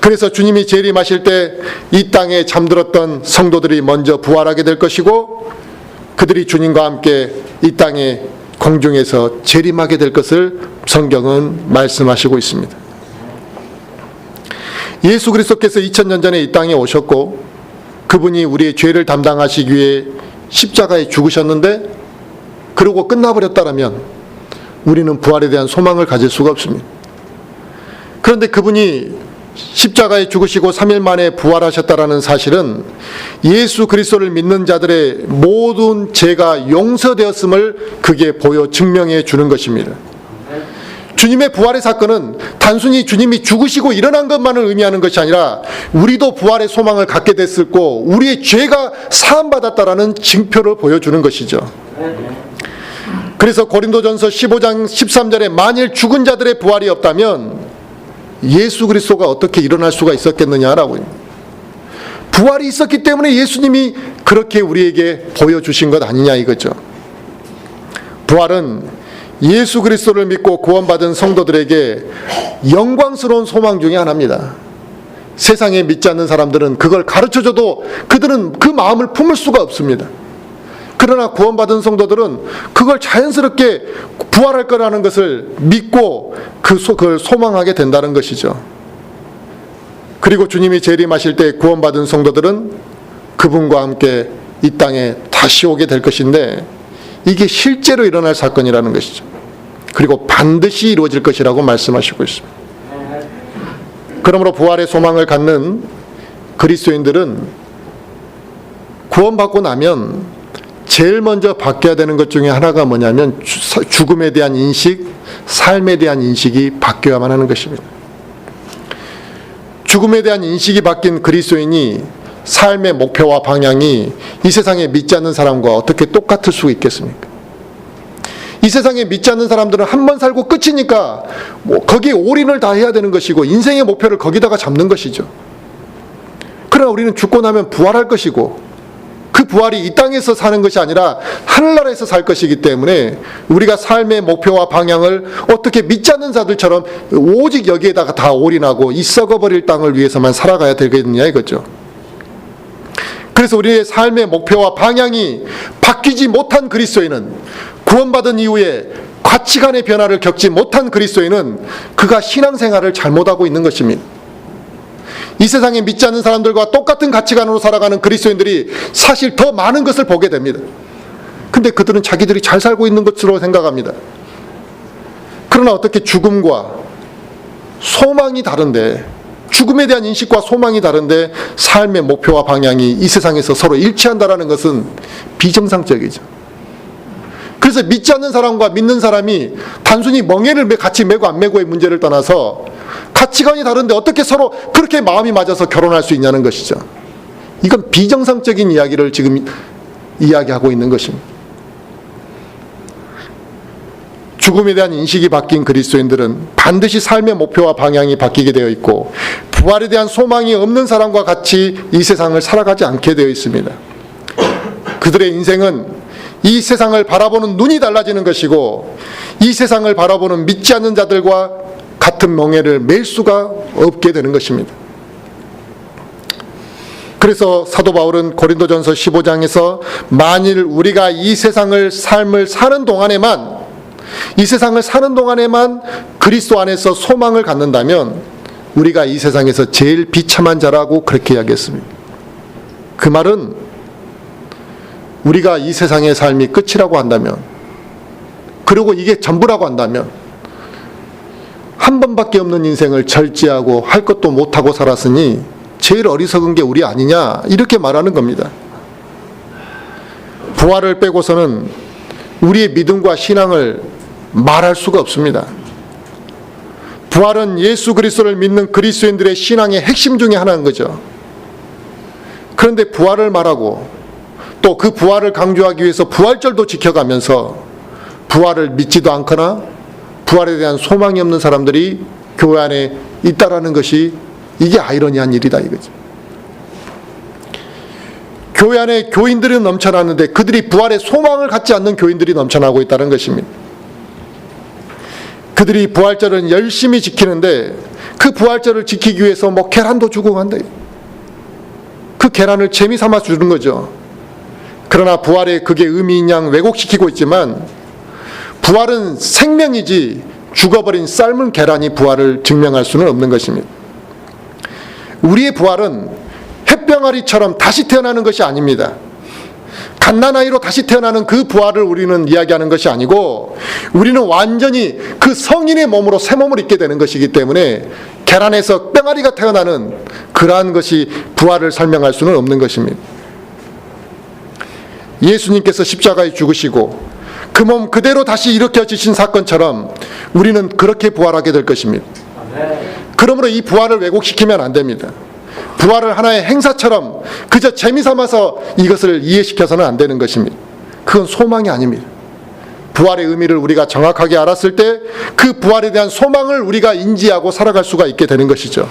Speaker 1: 그래서 주님이 재림하실 때 이 땅에 잠들었던 성도들이 먼저 부활하게 될 것이고, 그들이 주님과 함께 이 땅에 공중에서 재림하게 될 것을 성경은 말씀하시고 있습니다. 예수 그리스도께서 2000년 전에 이 땅에 오셨고 그분이 우리의 죄를 담당하시기 위해 십자가에 죽으셨는데, 그러고 끝나버렸다면 우리는 부활에 대한 소망을 가질 수가 없습니다. 그런데 그분이 십자가에 죽으시고 3일 만에 부활하셨다라는 사실은 예수 그리스도를 믿는 자들의 모든 죄가 용서되었음을 그게 보여 증명해 주는 것입니다. 주님의 부활의 사건은 단순히 주님이 죽으시고 일어난 것만을 의미하는 것이 아니라 우리도 부활의 소망을 갖게 됐었고 우리의 죄가 사함받았다라는 징표를 보여주는 것이죠. 그래서 고린도전서 15장 13절에 만일 죽은 자들의 부활이 없다면 예수 그리스도가 어떻게 일어날 수가 있었겠느냐라고. 부활이 있었기 때문에 예수님이 그렇게 우리에게 보여주신 것 아니냐 이거죠. 부활은 예수 그리스도를 믿고 구원받은 성도들에게 영광스러운 소망 중에 하나입니다. 세상에 믿지 않는 사람들은 그걸 가르쳐줘도 그들은 그 마음을 품을 수가 없습니다. 그러나 구원받은 성도들은 그걸 자연스럽게 부활할 거라는 것을 믿고 그걸 소망하게 된다는 것이죠. 그리고 주님이 재림하실 때 구원받은 성도들은 그분과 함께 이 땅에 다시 오게 될 것인데, 이게 실제로 일어날 사건이라는 것이죠. 그리고 반드시 이루어질 것이라고 말씀하시고 있습니다. 그러므로 부활의 소망을 갖는 그리스도인들은 구원받고 나면 제일 먼저 바뀌어야 되는 것 중에 하나가 뭐냐면 죽음에 대한 인식, 삶에 대한 인식이 바뀌어야만 하는 것입니다. 죽음에 대한 인식이 바뀐 그리스도인이 삶의 목표와 방향이 이 세상에 믿지 않는 사람과 어떻게 똑같을 수 있겠습니까? 이 세상에 믿지 않는 사람들은 한 번 살고 끝이니까 거기에 올인을 다 해야 되는 것이고 인생의 목표를 거기다가 잡는 것이죠. 그러나 우리는 죽고 나면 부활할 것이고 그 부활이 이 땅에서 사는 것이 아니라 하늘나라에서 살 것이기 때문에 우리가 삶의 목표와 방향을 어떻게 믿지 않는 자들처럼 오직 여기에다가 다 올인하고 이 썩어버릴 땅을 위해서만 살아가야 되겠느냐 이거죠. 그래서 우리의 삶의 목표와 방향이 바뀌지 못한 그리스도인은, 구원받은 이후에 가치관의 변화를 겪지 못한 그리스도인은 그가 신앙생활을 잘못하고 있는 것입니다. 이 세상에 믿지 않는 사람들과 똑같은 가치관으로 살아가는 그리스도인들이 사실 더 많은 것을 보게 됩니다. 근데 그들은 자기들이 잘 살고 있는 것으로 생각합니다. 그러나 어떻게 죽음과 소망이 다른데, 죽음에 대한 인식과 소망이 다른데 삶의 목표와 방향이 이 세상에서 서로 일치한다는 것은 비정상적이죠. 그래서 믿지 않는 사람과 믿는 사람이 단순히 멍에를 같이 메고 안 메고의 문제를 떠나서 가치관이 다른데 어떻게 서로 그렇게 마음이 맞아서 결혼할 수 있냐는 것이죠. 이건 비정상적인 이야기를 지금 이야기하고 있는 것입니다. 죽음에 대한 인식이 바뀐 그리스도인들은 반드시 삶의 목표와 방향이 바뀌게 되어 있고 부활에 대한 소망이 없는 사람과 같이 이 세상을 살아가지 않게 되어 있습니다. 그들의 인생은 이 세상을 바라보는 눈이 달라지는 것이고 이 세상을 바라보는 믿지 않는 자들과 같은 멍에를 맬 수가 없게 되는 것입니다. 그래서 사도 바울은 고린도전서 15장에서 만일 우리가 이 세상을 삶을 사는 동안에만 그리스도 안에서 소망을 갖는다면 우리가 이 세상에서 제일 비참한 자라고 그렇게 이야기했습니다. 그 말은 우리가 이 세상의 삶이 끝이라고 한다면, 그리고 이게 전부라고 한다면 한 번밖에 없는 인생을 절제하고 할 것도 못하고 살았으니 제일 어리석은 게 우리 아니냐, 이렇게 말하는 겁니다. 부활을 빼고서는 우리의 믿음과 신앙을 말할 수가 없습니다. 부활은 예수 그리스도를 믿는 그리스도인들의 신앙의 핵심 중에 하나인 거죠. 그런데 부활을 말하고 또 그 부활을 강조하기 위해서 부활절도 지켜가면서 부활을 믿지도 않거나 부활에 대한 소망이 없는 사람들이 교회 안에 있다라는 것이, 이게 아이러니한 일이다 이거죠. 교회 안에 교인들이 넘쳐나는데 그들이 부활의 소망을 갖지 않는 교인들이 넘쳐나고 있다는 것입니다. 그들이 부활절을 열심히 지키는데 그 부활절을 지키기 위해서 계란도 주고 간다. 그 계란을 재미삼아 주는 거죠. 그러나 부활에 그게 의미 있냐 왜곡시키고 있지만, 부활은 생명이지 죽어버린 삶은 계란이 부활을 증명할 수는 없는 것입니다. 우리의 부활은 햇병아리처럼 다시 태어나는 것이 아닙니다. 갓난아이로 다시 태어나는 그 부활을 우리는 이야기하는 것이 아니고, 우리는 완전히 그 성인의 몸으로 새 몸을 입게 되는 것이기 때문에 계란에서 병아리가 태어나는 그러한 것이 부활을 설명할 수는 없는 것입니다. 예수님께서 십자가에 죽으시고 그 몸 그대로 다시 일으켜지신 사건처럼 우리는 그렇게 부활하게 될 것입니다. 그러므로 이 부활을 왜곡시키면 안 됩니다. 부활을 하나의 행사처럼 그저 재미삼아서 이것을 이해시켜서는 안 되는 것입니다. 그건 소망이 아닙니다. 부활의 의미를 우리가 정확하게 알았을 때 그 부활에 대한 소망을 우리가 인지하고 살아갈 수가 있게 되는 것이죠.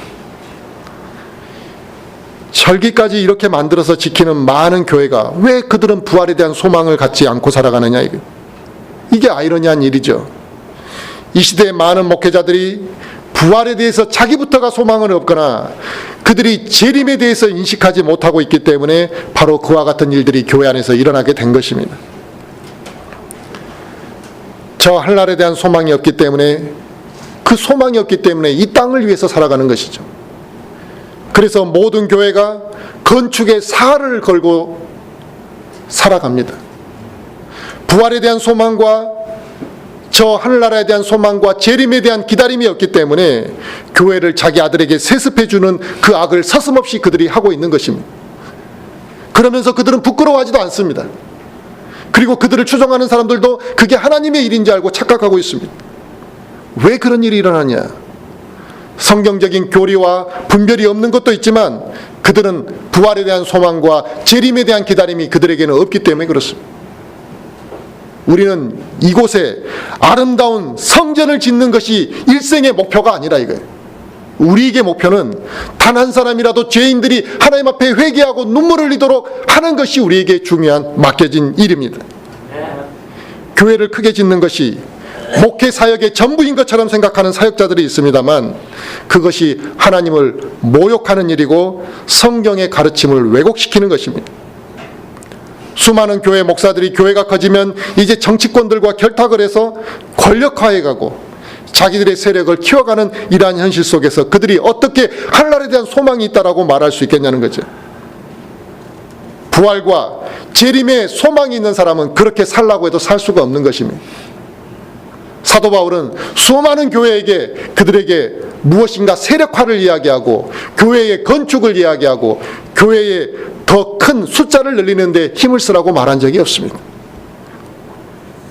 Speaker 1: 절기까지 이렇게 만들어서 지키는 많은 교회가 왜 그들은 부활에 대한 소망을 갖지 않고 살아가느냐, 이게 아이러니한 일이죠. 이 시대의 많은 목회자들이 부활에 대해서 자기부터가 소망은 없거나 그들이 재림에 대해서 인식하지 못하고 있기 때문에 바로 그와 같은 일들이 교회 안에서 일어나게 된 것입니다. 저 하늘날에 대한 소망이 없기 때문에, 그 소망이 없기 때문에 이 땅을 위해서 살아가는 것이죠. 그래서 모든 교회가 건축의 사활을 걸고 살아갑니다. 부활에 대한 소망과 저 하늘나라에 대한 소망과 재림에 대한 기다림이 없기 때문에 교회를 자기 아들에게 세습해주는 그 악을 서슴없이 그들이 하고 있는 것입니다. 그러면서 그들은 부끄러워하지도 않습니다. 그리고 그들을 추종하는 사람들도 그게 하나님의 일인 줄 알고 착각하고 있습니다. 왜 그런 일이 일어나냐? 성경적인 교리와 분별이 없는 것도 있지만 그들은 부활에 대한 소망과 재림에 대한 기다림이 그들에게는 없기 때문에 그렇습니다. 우리는 이곳에 아름다운 성전을 짓는 것이 일생의 목표가 아니라 이거예요. 우리에게 목표는 단 한 사람이라도 죄인들이 하나님 앞에 회개하고 눈물을 흘리도록 하는 것이 우리에게 중요한 맡겨진 일입니다. 교회를 크게 짓는 것이 목회 사역의 전부인 것처럼 생각하는 사역자들이 있습니다만 그것이 하나님을 모욕하는 일이고 성경의 가르침을 왜곡시키는 것입니다. 수많은 교회 목사들이 교회가 커지면 이제 정치권들과 결탁을 해서 권력화해 가고 자기들의 세력을 키워가는 이러한 현실 속에서 그들이 어떻게 하늘나라에 대한 소망이 있다라고 말할 수 있겠냐는 거죠. 부활과 재림에 소망이 있는 사람은 그렇게 살라고 해도 살 수가 없는 것입니다. 사도 바울은 수많은 교회에게 그들에게 무엇인가 세력화를 이야기하고 교회의 건축을 이야기하고 교회의 더 큰 숫자를 늘리는 데 힘을 쓰라고 말한 적이 없습니다.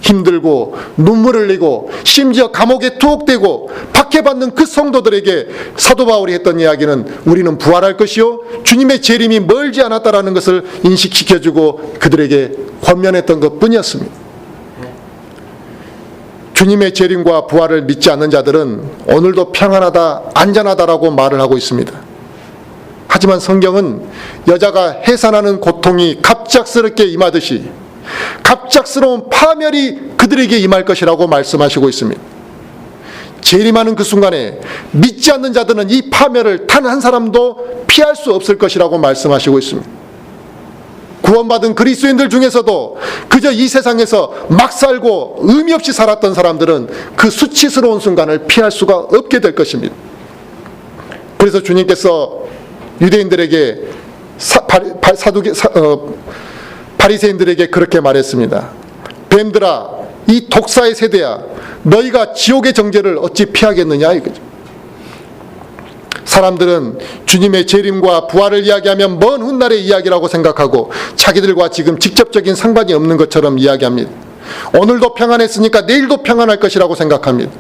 Speaker 1: 힘들고 눈물을 흘리고 심지어 감옥에 투옥되고 박해받는 그 성도들에게 사도 바울이 했던 이야기는 우리는 부활할 것이요 주님의 재림이 멀지 않았다라는 것을 인식시켜주고 그들에게 권면했던 것뿐이었습니다. 주님의 재림과 부활을 믿지 않는 자들은 오늘도 평안하다, 안전하다라고 말을 하고 있습니다. 하지만 성경은 여자가 해산하는 고통이 갑작스럽게 임하듯이 갑작스러운 파멸이 그들에게 임할 것이라고 말씀하시고 있습니다. 재림하는 그 순간에 믿지 않는 자들은 이 파멸을 단 한 사람도 피할 수 없을 것이라고 말씀하시고 있습니다. 구원받은 그리스도인들 중에서도 그저 이 세상에서 막 살고 의미 없이 살았던 사람들은 그 수치스러운 순간을 피할 수가 없게 될 것입니다. 그래서 주님께서 유대인들에게 바리새인들에게 그렇게 말했습니다. 뱀들아, 이 독사의 세대야, 너희가 지옥의 정죄를 어찌 피하겠느냐 이거죠. 사람들은 주님의 재림과 부활을 이야기하면 먼 훗날의 이야기라고 생각하고 자기들과 지금 직접적인 상관이 없는 것처럼 이야기합니다. 오늘도 평안했으니까 내일도 평안할 것이라고 생각합니다.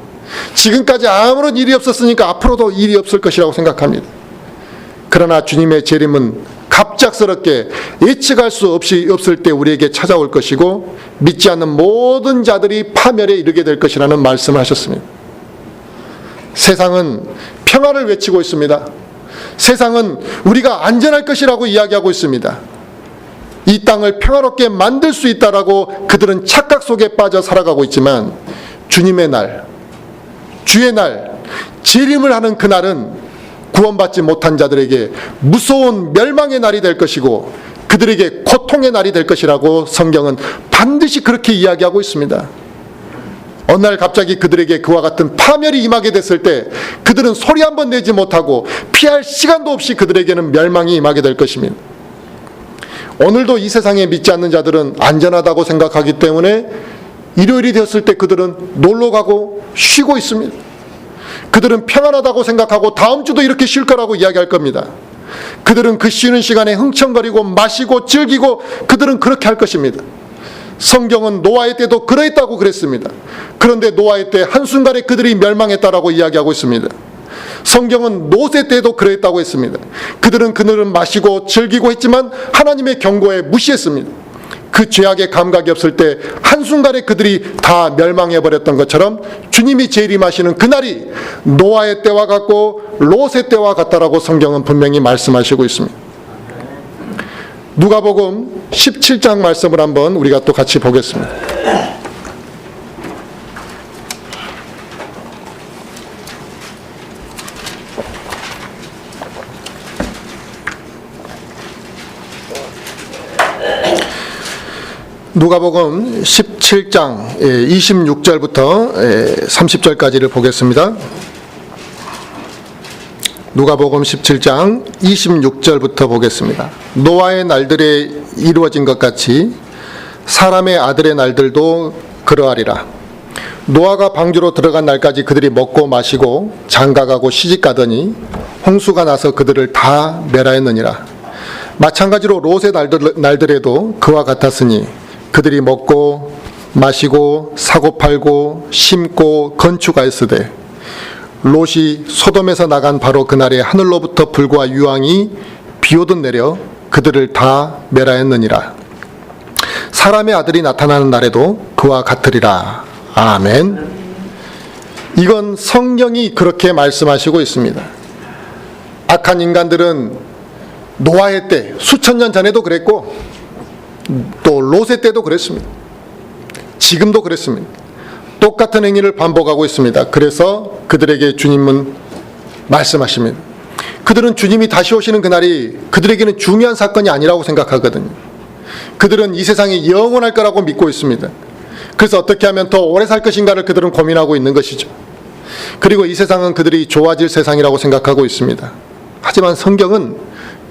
Speaker 1: 지금까지 아무런 일이 없었으니까 앞으로도 일이 없을 것이라고 생각합니다. 그러나 주님의 재림은 갑작스럽게 예측할 수 없을 때 우리에게 찾아올 것이고 믿지 않는 모든 자들이 파멸에 이르게 될 것이라는 말씀을 하셨습니다. 세상은 평화를 외치고 있습니다. 세상은 우리가 안전할 것이라고 이야기하고 있습니다. 이 땅을 평화롭게 만들 수 있다라고 그들은 착각 속에 빠져 살아가고 있지만 주님의 날, 주의 날, 재림을 하는 그날은 구원받지 못한 자들에게 무서운 멸망의 날이 될 것이고 그들에게 고통의 날이 될 것이라고 성경은 반드시 그렇게 이야기하고 있습니다. 어느 날 갑자기 그들에게 그와 같은 파멸이 임하게 됐을 때 그들은 소리 한 번 내지 못하고 피할 시간도 없이 그들에게는 멸망이 임하게 될 것입니다. 오늘도 이 세상에 믿지 않는 자들은 안전하다고 생각하기 때문에 일요일이 되었을 때 그들은 놀러 가고 쉬고 있습니다. 그들은 평안하다고 생각하고 다음 주도 이렇게 쉴 거라고 이야기할 겁니다. 그들은 그 쉬는 시간에 흥청거리고 마시고 즐기고 그들은 그렇게 할 것입니다. 성경은 노아의 때도 그러했다고 그랬습니다. 그런데 노아의 때 한순간에 그들이 멸망했다라고 이야기하고 있습니다. 성경은 롯의 때도 그랬다고 했습니다. 그들은 그늘은 마시고 즐기고 했지만 하나님의 경고에 무시했습니다. 그 죄악의 감각이 없을 때 한순간에 그들이 다 멸망해버렸던 것처럼 주님이 재림하시는 그날이 노아의 때와 같고 롯의 때와 같다라고 성경은 분명히 말씀하시고 있습니다. 누가복음 17장 말씀을 한번 우리가 또 같이 보겠습니다. 누가복음 17장 26절부터 30절까지를 보겠습니다. 누가복음 17장 26절부터 보겠습니다. 노아의 날들에 이루어진 것 같이 사람의 아들의 날들도 그러하리라. 노아가 방주로 들어간 날까지 그들이 먹고 마시고 장가가고 시집가더니 홍수가 나서 그들을 다 멸하였느니라. 마찬가지로 롯의 날들에도 그와 같았으니 그들이 먹고 마시고 사고 팔고 심고 건축하였으되 롯이 소돔에서 나간 바로 그날에 하늘로부터 불과 유황이 비오듯 내려 그들을 다 멸하였느니라. 사람의 아들이 나타나는 날에도 그와 같으리라. 아멘. 이건 성경이 그렇게 말씀하시고 있습니다. 악한 인간들은 노아의 때 수천 년 전에도 그랬고 또 롯의 때도 그랬습니다. 지금도 그랬습니다. 똑같은 행위를 반복하고 있습니다. 그래서 그들에게 주님은 말씀하십니다. 그들은 주님이 다시 오시는 그날이 그들에게는 중요한 사건이 아니라고 생각하거든요. 그들은 이 세상이 영원할 거라고 믿고 있습니다. 그래서 어떻게 하면 더 오래 살 것인가를 그들은 고민하고 있는 것이죠. 그리고 이 세상은 그들이 좋아질 세상이라고 생각하고 있습니다. 하지만 성경은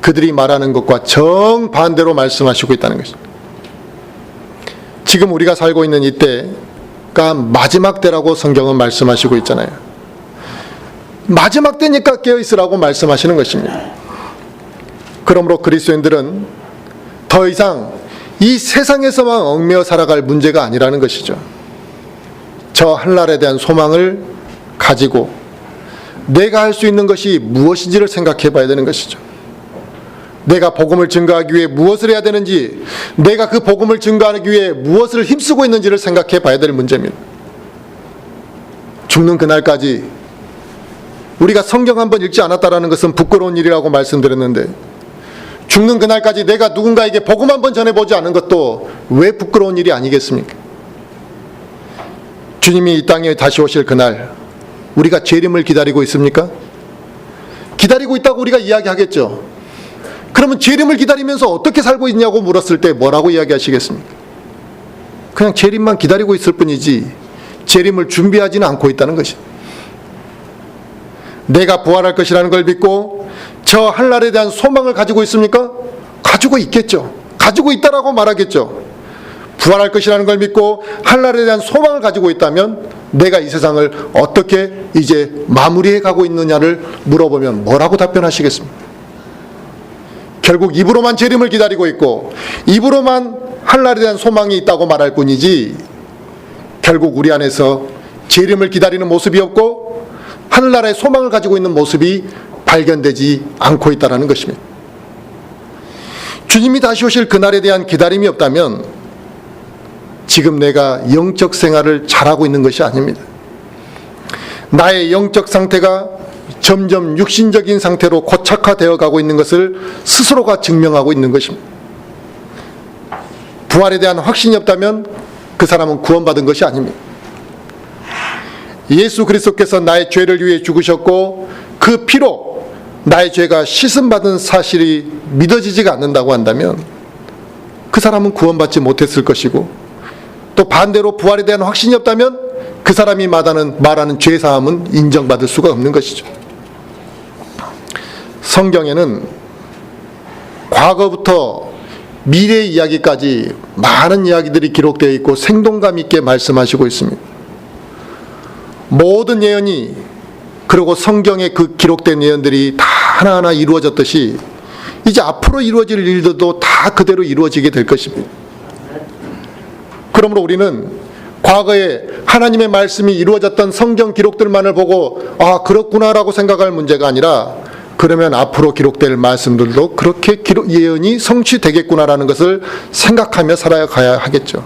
Speaker 1: 그들이 말하는 것과 정반대로 말씀하시고 있다는 것입니다. 지금 우리가 살고 있는 이때가 마지막 때라고 성경은 말씀하시고 있잖아요. 마지막 때니까 깨어있으라고 말씀하시는 것입니다. 그러므로 그리스도인들은 더 이상 이 세상에서만 얽매여 살아갈 문제가 아니라는 것이죠. 저 한날에 대한 소망을 가지고 내가 할 수 있는 것이 무엇인지를 생각해 봐야 되는 것이죠. 내가 복음을 증거하기 위해 무엇을 해야 되는지, 내가 그 복음을 증거하기 위해 무엇을 힘쓰고 있는지를 생각해 봐야 될 문제입니다. 죽는 그날까지 우리가 성경 한번 읽지 않았다라는 것은 부끄러운 일이라고 말씀드렸는데, 죽는 그날까지 내가 누군가에게 복음 한번 전해보지 않은 것도 왜 부끄러운 일이 아니겠습니까? 주님이 이 땅에 다시 오실 그날 우리가 재림을 기다리고 있습니까? 기다리고 있다고 우리가 이야기하겠죠. 그러면 재림을 기다리면서 어떻게 살고 있냐고 물었을 때 뭐라고 이야기하시겠습니까? 그냥 재림만 기다리고 있을 뿐이지 재림을 준비하지는 않고 있다는 것이죠. 내가 부활할 것이라는 걸 믿고 저 한날에 대한 소망을 가지고 있습니까? 가지고 있겠죠. 가지고 있다라고 말하겠죠. 부활할 것이라는 걸 믿고 한날에 대한 소망을 가지고 있다면 내가 이 세상을 어떻게 이제 마무리해 가고 있느냐를 물어보면 뭐라고 답변하시겠습니까? 결국 입으로만 재림을 기다리고 있고 입으로만 한날에 대한 소망이 있다고 말할 뿐이지 결국 우리 안에서 재림을 기다리는 모습이 없고 하늘나라의 소망을 가지고 있는 모습이 발견되지 않고 있다는 것입니다. 주님이 다시 오실 그날에 대한 기다림이 없다면 지금 내가 영적 생활을 잘하고 있는 것이 아닙니다. 나의 영적 상태가 점점 육신적인 상태로 고착화되어 가고 있는 것을 스스로가 증명하고 있는 것입니다. 부활에 대한 확신이 없다면 그 사람은 구원받은 것이 아닙니다. 예수 그리스도께서 나의 죄를 위해 죽으셨고 그 피로 나의 죄가 씻음받은 사실이 믿어지지가 않는다고 한다면 그 사람은 구원받지 못했을 것이고 또 반대로 부활에 대한 확신이 없다면 그 사람이 말하는 죄사함은 인정받을 수가 없는 것이죠. 성경에는 과거부터 미래 이야기까지 많은 이야기들이 기록되어 있고 생동감 있게 말씀하시고 있습니다. 모든 예언이 그리고 성경에 그 기록된 예언들이 다 하나하나 이루어졌듯이 이제 앞으로 이루어질 일들도 다 그대로 이루어지게 될 것입니다. 그러므로 우리는 과거에 하나님의 말씀이 이루어졌던 성경 기록들만을 보고 아 그렇구나라고 생각할 문제가 아니라 그러면 앞으로 기록될 말씀들도 그렇게 예언이 성취되겠구나라는 것을 생각하며 살아가야 하겠죠.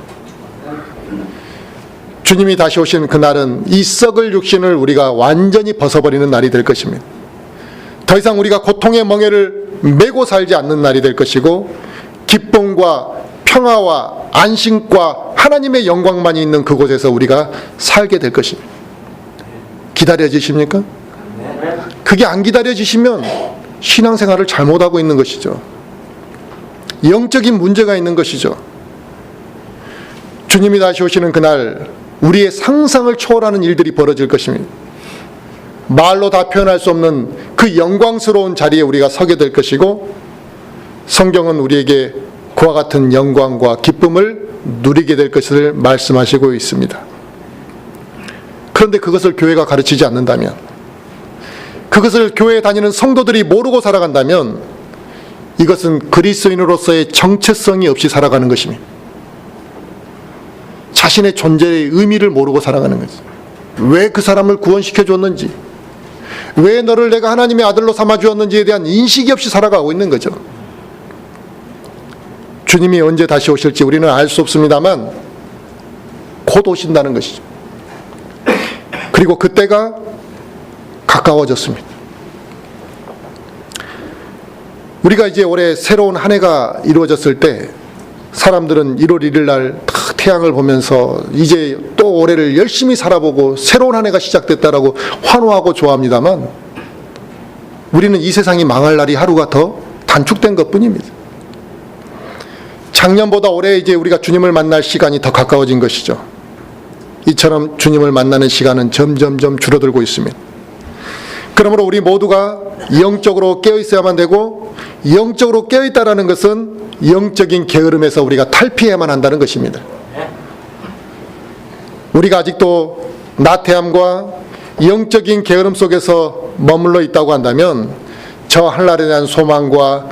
Speaker 1: 주님이 다시 오시는 그날은 이 썩을 육신을 우리가 완전히 벗어버리는 날이 될 것입니다. 더 이상 우리가 고통의 멍에를 메고 살지 않는 날이 될 것이고 기쁨과 평화와 안심과 하나님의 영광만이 있는 그곳에서 우리가 살게 될 것입니다. 기다려지십니까? 그게 안 기다려지시면 신앙생활을 잘못하고 있는 것이죠. 영적인 문제가 있는 것이죠. 주님이 다시 오시는 그날 우리의 상상을 초월하는 일들이 벌어질 것입니다. 말로 다 표현할 수 없는 그 영광스러운 자리에 우리가 서게 될 것이고, 성경은 우리에게 그와 같은 영광과 기쁨을 누리게 될 것을 말씀하시고 있습니다. 그런데 그것을 교회가 가르치지 않는다면, 그것을 교회에 다니는 성도들이 모르고 살아간다면 이것은 그리스도인으로서의 정체성이 없이 살아가는 것입니다. 자신의 존재의 의미를 모르고 살아가는 거죠. 왜 그 사람을 구원시켜 줬는지, 왜 너를 내가 하나님의 아들로 삼아 주었는지에 대한 인식이 없이 살아가고 있는 거죠. 주님이 언제 다시 오실지 우리는 알 수 없습니다만 곧 오신다는 것이죠. 그리고 그때가 가까워졌습니다. 우리가 이제 올해 새로운 한 해가 이루어졌을 때 사람들은 1월 1일 날 태양을 보면서 이제 또 올해를 열심히 살아보고 새로운 한 해가 시작됐다라고 환호하고 좋아합니다만, 우리는 이 세상이 망할 날이 하루가 더 단축된 것뿐입니다. 작년보다 올해 이제 우리가 주님을 만날 시간이 더 가까워진 것이죠. 이처럼 주님을 만나는 시간은 점점점 줄어들고 있습니다. 그러므로 우리 모두가 영적으로 깨어 있어야만 되고, 영적으로 깨어 있다라는 것은 영적인 게으름에서 우리가 탈피해야만 한다는 것입니다. 우리가 아직도 나태함과 영적인 게으름 속에서 머물러 있다고 한다면 저 하늘에 대한 소망과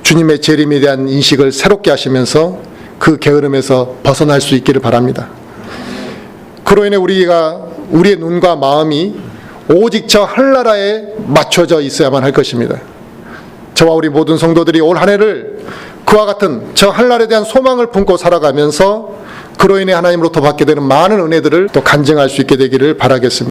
Speaker 1: 주님의 재림에 대한 인식을 새롭게 하시면서 그 게으름에서 벗어날 수 있기를 바랍니다. 그로 인해 우리의 눈과 마음이 오직 저 하늘나라에 맞춰져 있어야만 할 것입니다. 저와 우리 모든 성도들이 올 한 해를 그와 같은 저 하늘나라에 대한 소망을 품고 살아가면서 그로 인해 하나님으로부터 받게 되는 많은 은혜들을 또 간증할 수 있게 되기를 바라겠습니다.